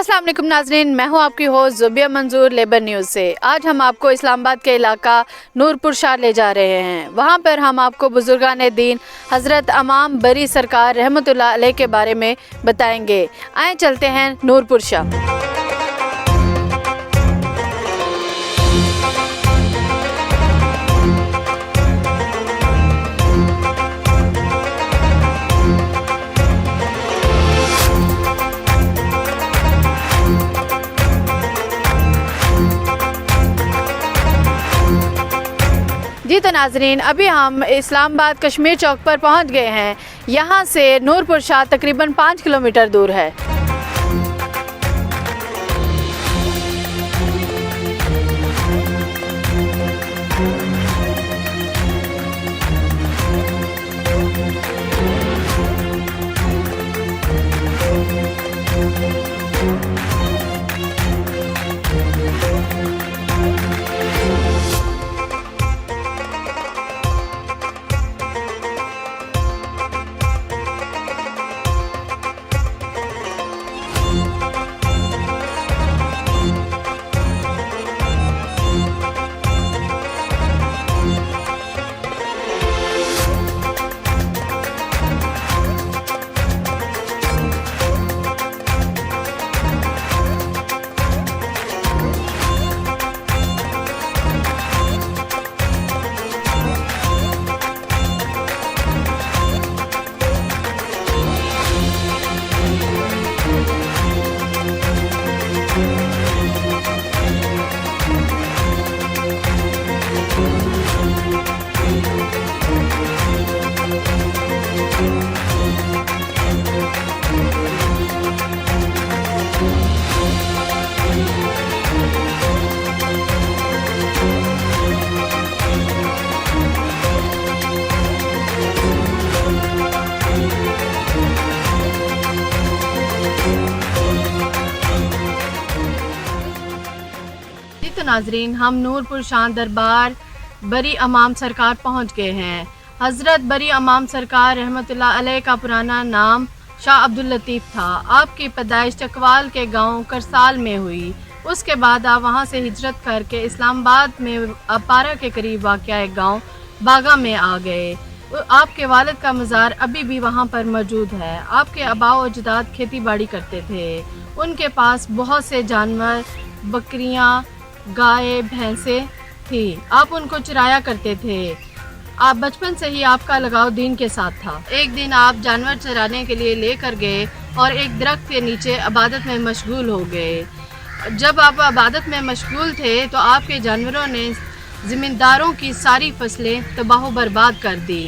अस्सलाम वालेकुम नाज़रीन, मैं हूं आपकी होस्ट ज़ुबिया मंजूर लेबर न्यूज़ से। आज हम आपको इस्लामाबाद के इलाका नूरपुर शाह ले जा रहे हैं। वहां पर हम आपको बुजुर्गान दीन हज़रत इमाम बरी सरकार रहमतुल्लाह अलैह के बारे में बताएंगे। आए चलते हैं नूरपुर शाह। जी तो नाजरीन, अभी हम इस्लामाबाद कश्मीर चौक पर पहुंच गए हैं। यहाँ से नूरपुर शाह तकरीबन 5 किलोमीटर दूर है। तो नाजरीन, हम नूरपुर शाह दरबार बरी इमाम सरकार पहुंच गए हैं। हज़रत बरी इमाम सरकार रहमतुल्लाह अलैह का पुराना नाम शाह अब्दुल लतीफ़ था। आपकी पैदाइश चकवाल के गांव करसाल में हुई। उसके बाद आप वहां से हिजरत करके इस्लामाबाद में अपारा के करीब वाक़या एक गांव बागा में आ गए। आपके वालिद का मज़ार अभी भी वहां पर मौजूद है। आपके आबाओ अजदाद खेती बाड़ी करते थे। उनके पास बहुत से जानवर, बकरियाँ, गाय, भैंसे थी। आप उनको चराया करते थे। आप बचपन से ही आपका लगाव दीन के साथ था। एक दिन आप जानवर चराने के लिए लेकर गए और एक दरख्त के नीचे इबादत में मशगूल हो गए। जब आप इबादत में मशगूल थे तो आपके जानवरों ने ज़मींदारों की सारी फसलें तबाह बर्बाद कर दी।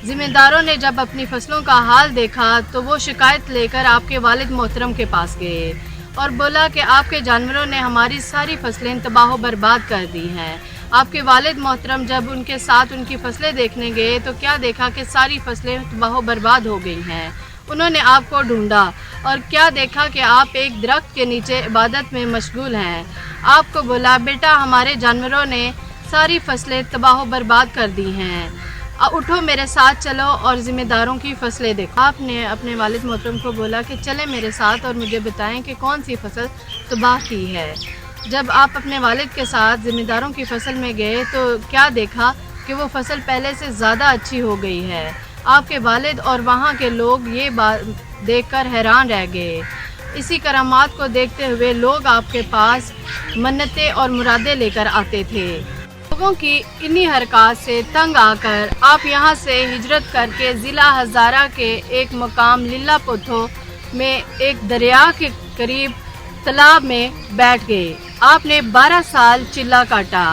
ज़मींदारों ने जब अपनी फसलों का हाल देखा तो वो शिकायत लेकर आपके वालिद मोहतरम के पास गए और बोला कि आपके जानवरों ने हमारी सारी फसलें तबाह बर्बाद कर दी हैं। आपके वालिद मोहतरम जब उनके साथ उनकी फसलें देखने गए तो क्या देखा कि सारी फसलें तबाह बर्बाद हो गई हैं। उन्होंने आपको ढूंढा और क्या देखा कि आप एक दरख्त के नीचे इबादत में मशगूल हैं। आपको बोला, बेटा हमारे जानवरों ने सारी फसलें तबाह बर्बाद कर दी हैं, उठो मेरे साथ चलो और ज़िम्मेदारों की फसलें देखो। आपने अपने वालिद मोहतरम को बोला कि चलें मेरे साथ और मुझे बताएं कि कौन सी फसल तबाह की है। जब आप अपने वालिद के साथ ज़िम्मेदारों की फसल में गए तो क्या देखा कि वो फसल पहले से ज़्यादा अच्छी हो गई है। आपके वालिद और वहाँ के लोग ये बात देखकर हैरान रह गए। इसी करामात को देखते हुए लोग आपके पास मन्नतें और मुरादें लेकर आते थे। लोगों की इन्हीं हरकत से तंग आकर आप यहाँ से हिजरत करके ज़िला हज़ारा के एक मकाम लीला पोथो में एक दरिया के करीब तालाब में बैठ गए। आपने 12 साल चिल्ला काटा।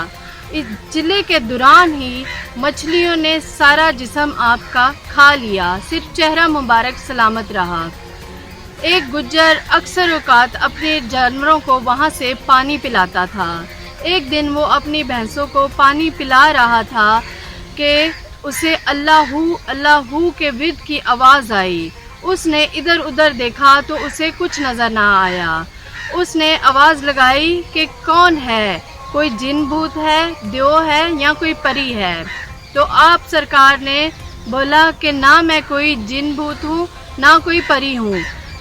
इस चिल्ले के दौरान ही मछलियों ने सारा जिस्म आपका खा लिया, सिर्फ चेहरा मुबारक सलामत रहा। एक गुज्जर अक्सर औकात अपने जानवरों को वहाँ से पानी पिलाता था। एक दिन वो अपनी भैंसों को पानी पिला रहा था कि उसे अल्लाहू अल्लाहू के विद की आवाज़ आई। उसने इधर उधर देखा तो उसे कुछ नज़र ना आया। उसने आवाज़ लगाई कि कौन है, कोई जिन भूत है, देव है या कोई परी है। तो आप सरकार ने बोला कि ना मैं कोई जिन भूत हूँ ना कोई परी हूँ,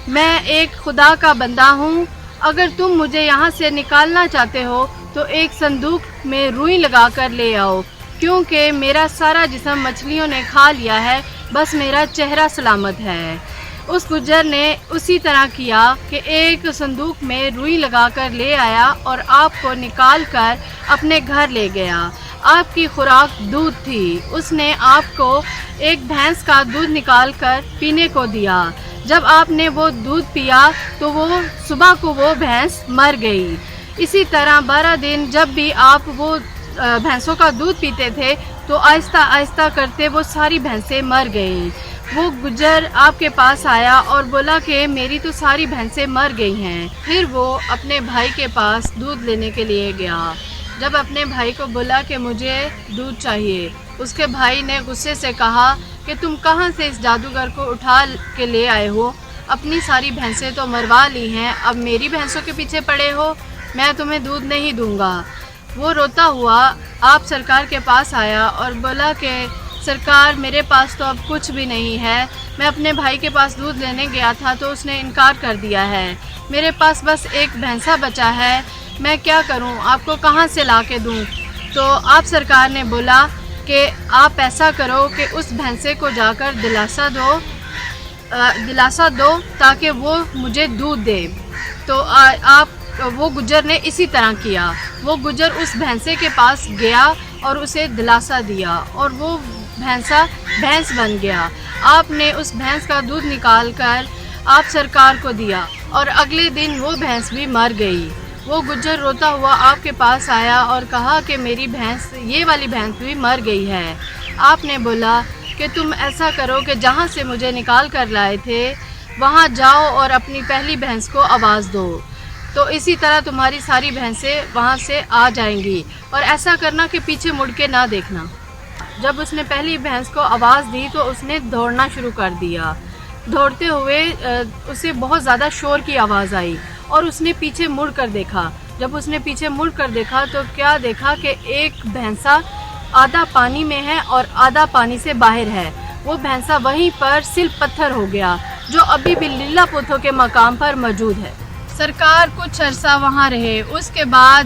मैं एक खुदा का बंदा हूँ اگر تم مجھے یہاں سے نکالنا چاہتے ہو تو ایک صندوق میں روئی لگا کر لے آؤ، کیونکہ میرا سارا جسم مچھلیوں نے کھا لیا ہے، بس میرا چہرہ سلامت ہے۔ اس گجر نے اسی طرح کیا کہ ایک صندوق میں روئی لگا کر لے آیا اور آپ کو نکال کر اپنے گھر لے گیا۔ آپ کی خوراک دودھ تھی۔ اس نے آپ کو ایک بھینس کا دودھ نکال کر پینے کو دیا۔ جب آپ نے وہ دودھ پیا تو صبح کو وہ بھینس مر گئی۔ اسی طرح 12 دن جب بھی آپ وہ بھینسوں کا دودھ پیتے تھے تو آہستہ آہستہ کرتے وہ ساری بھینسیں مر گئیں۔ وہ گجر آپ کے پاس آیا اور بولا کہ میری تو ساری بھینسیں مر گئی ہیں۔ پھر وہ اپنے بھائی کے پاس دودھ لینے کے لیے گیا۔ جب اپنے بھائی کو بولا کہ مجھے دودھ چاہیے، اس کے بھائی نے غصے سے کہا کہ تم کہاں سے اس جادوگر کو اٹھا کے لے آئے ہو؟ اپنی ساری بھینسیں تو مروا لی ہیں، اب میری بھینسوں کے پیچھے پڑے ہو؟ میں تمہیں دودھ نہیں دوں گا۔ وہ روتا ہوا آپ سرکار کے پاس آیا اور بولا کہ سرکار، میرے پاس تو اب کچھ بھی نہیں ہے، میں اپنے بھائی کے پاس دودھ لینے گیا تھا تو اس نے انکار کر دیا ہے، میرے پاس بس ایک بھینسا بچا ہے، میں کیا کروں، آپ کو کہاں سے لا کے دوں؟ تو آپ سرکار نے بولا کہ آپ ایسا کرو کہ اس بھینسے کو جا کر دلاسا دو تاکہ وہ مجھے دودھ دے۔ تو وہ گجر نے اسی طرح کیا۔ وہ گجر اس بھینسے کے پاس گیا اور اسے دلاسا دیا اور وہ بھینس بن گیا۔ آپ نے اس بھینس کا دودھ نکال کر آپ سرکار کو دیا اور اگلے دن وہ بھینس بھی مر گئی۔ وہ گجر روتا ہوا آپ کے پاس آیا اور کہا کہ میری یہ والی بھینس بھی مر گئی ہے۔ آپ نے بولا کہ تم ایسا کرو کہ جہاں سے مجھے نکال کر لائے تھے وہاں جاؤ اور اپنی پہلی بھینس کو آواز دو، تو اسی طرح تمہاری ساری بھینسیں وہاں سے آ جائیں گی، اور ایسا کرنا کہ پیچھے مڑ کے نہ دیکھنا۔ جب اس نے پہلی بھینس کو آواز دی تو اس نے دوڑنا شروع کر دیا۔ دوڑتے ہوئے اسے بہت زیادہ شور کی آواز آئی اور اس نے پیچھے مڑ کر دیکھا۔ جب اس نے پیچھے مڑ کر دیکھا تو کیا دیکھا کہ ایک بھینسا آدھا پانی میں ہے اور آدھا پانی سے باہر ہے۔ وہ بھینسا وہیں پر سل پتھر ہو گیا جو ابھی بھی لیلا پوتھو کے مقام پر موجود ہے۔ سرکار کچھ عرصہ وہاں رہے، اس کے بعد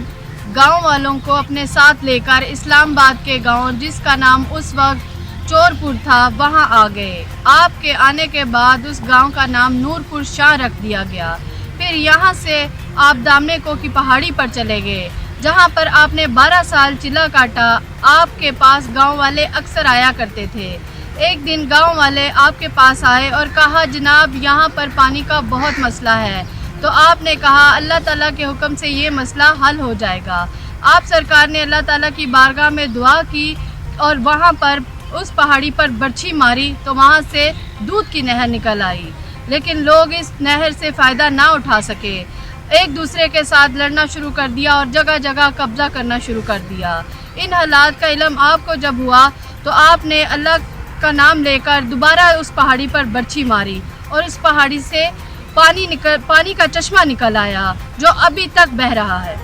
گاؤں والوں کو اپنے ساتھ لے کر اسلام آباد کے گاؤں، جس کا نام اس وقت چور پور تھا، وہاں آ گئے۔ آپ کے آنے کے بعد اس گاؤں کا نام نورپور شاہ رکھ دیا گیا۔ پھر یہاں سے آپ دامنے کو کی پہاڑی پر چلے گئے، جہاں پر آپ نے 12 سال چلا کاٹا۔ آپ کے پاس گاؤں والے اکثر آیا کرتے تھے۔ ایک دن گاؤں والے آپ کے پاس آئے اور کہا جناب یہاں پر پانی کا بہت مسئلہ ہے۔ تو آپ نے کہا اللہ تعالیٰ کے حکم سے یہ مسئلہ حل ہو جائے گا۔ آپ سرکار نے اللہ تعالیٰ کی بارگاہ میں دعا کی اور وہاں پر اس پہاڑی پر برچھی ماری تو وہاں سے دودھ کی نہر نکل آئی، لیکن لوگ اس نہر سے فائدہ نہ اٹھا سکے، ایک دوسرے کے ساتھ لڑنا شروع کر دیا اور جگہ جگہ قبضہ کرنا شروع کر دیا۔ ان حالات کا علم آپ کو جب ہوا تو آپ نے اللہ کا نام لے کر دوبارہ اس پہاڑی پر برچھی ماری اور اس پہاڑی سے پانی کا چشمہ نکل آیا جو ابھی تک بہہ رہا ہے۔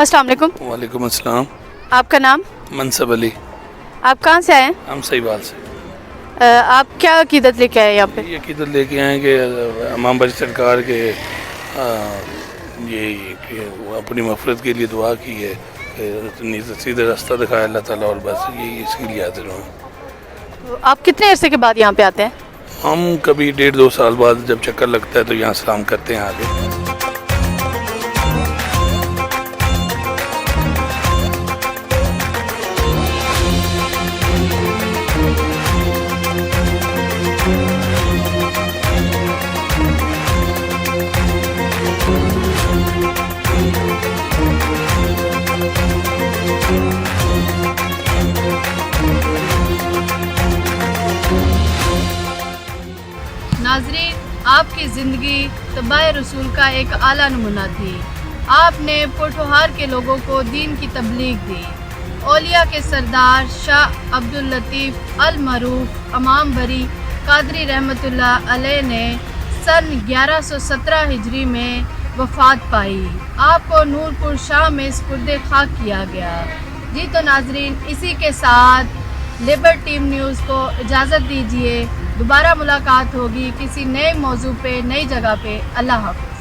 अस्सलाम वालेकुम। वालेकुम अस्सलाम। आपका नाम? मनसब अली। आप कहाँ से आए हैं? हम सहीवाल से। आप क्या अकीदत लेके आए यहाँ पे? ये अकीदत लेके आए कि इमाम बरी सरकार के ये कि वो अपनी मफरत के लिए दुआ की है कि सीधे रास्ता दिखाया अल्लाह ताला, और बस यही इसके लिए हाजिर हुए। तो आप कितने अरसे के बाद यहाँ पे आते हैं? हम कभी 1.5-2 साल बाद जब चक्कर लगता है तो यहाँ सलाम करते हैं आगे। नाजरीन, आपकी ज़िंदगी तबाह रसूल का एक आला नमूना थी। आपने पोठोहार के लोगों को दीन की तबलीग दी। औलिया के सरदार शाह अब्दुल लतीफ़ अल मरूफ इमाम बरी कादरी रहमतुल्लाह अलैह ने सन 1117 हिजरी में वफ़ात पाई। आपको नूरपुर शाह में सुपुर्दे खाक किया गया। जी तो नाजरीन, इसी के साथ लिबर टीम न्यूज़ को इजाज़त दीजिए। दोबारा मुलाकात होगी किसी नए मौजू पे, नई जगह पे। अल्लाह हाफ़िज़।